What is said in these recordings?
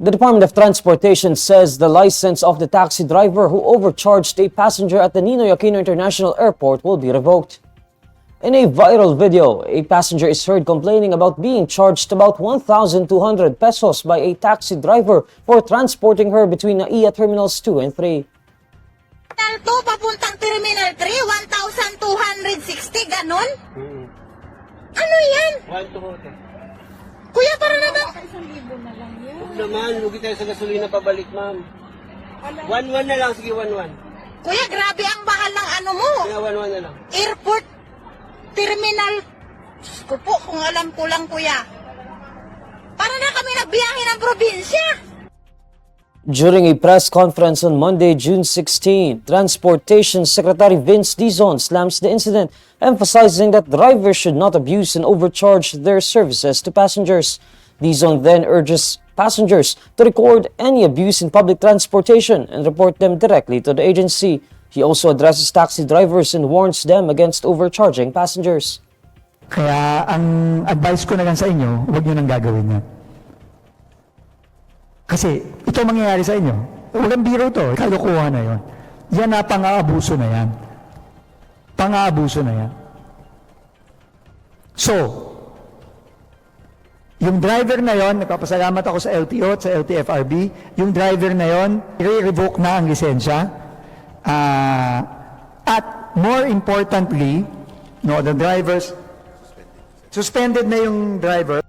The Department of Transportation says the license of the taxi driver who overcharged a passenger at the Ninoy Aquino International Airport will be revoked. In a viral video, a passenger is heard complaining about being charged about 1,200 pesos by a taxi driver for transporting her between NAIA Terminals 2 and 3. Terminal 2, papuntang Terminal 3, 1,260, ganon? Ano yan? 1,200. Kuya, para naman. Huwag naman, lugi tayo sa gasolina pabalik, ma'am. 1,100 na lang, sige 1,100. Kuya, grabe ang mahal ng ano mo. Kaya 1,100 na lang. Airport, terminal. Diyos ko po, kung alam ko lang, kuya. Para na kami nagbiyahe ng probinsya. During a press conference on Monday, June 16, Transportation Secretary Vince Dizon slams the incident, emphasizing that drivers should not abuse and overcharge their services to passengers. Dizon then urges passengers to record any abuse in public transportation and report them directly to the agency. He also addresses taxi drivers and warns them against overcharging passengers. Kaya ang advice ko na lang sa inyo, huwag nyo nang gagawin yan. Kasi ito mangyayari sa inyo. Walang biro to, kalukuhan na yon. Yan na pang-aabuso na yan. Pang-aabuso na yan. So, yung driver na yon, nagpapasalamat ako sa LTO at sa LTFRB, yung driver na yon, i-revoke na ang lisensya. At more importantly, no, the drivers, suspended na yung driver.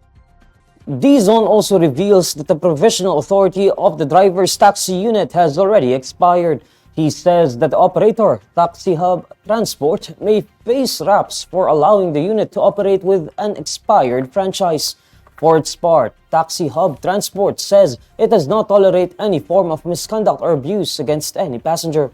Dizon also reveals that the provisional authority of the driver's taxi unit has already expired. He says that the operator, Taxi Hub Transport, may face raps for allowing the unit to operate with an expired franchise. For its part, Taxi Hub Transport says it does not tolerate any form of misconduct or abuse against any passenger.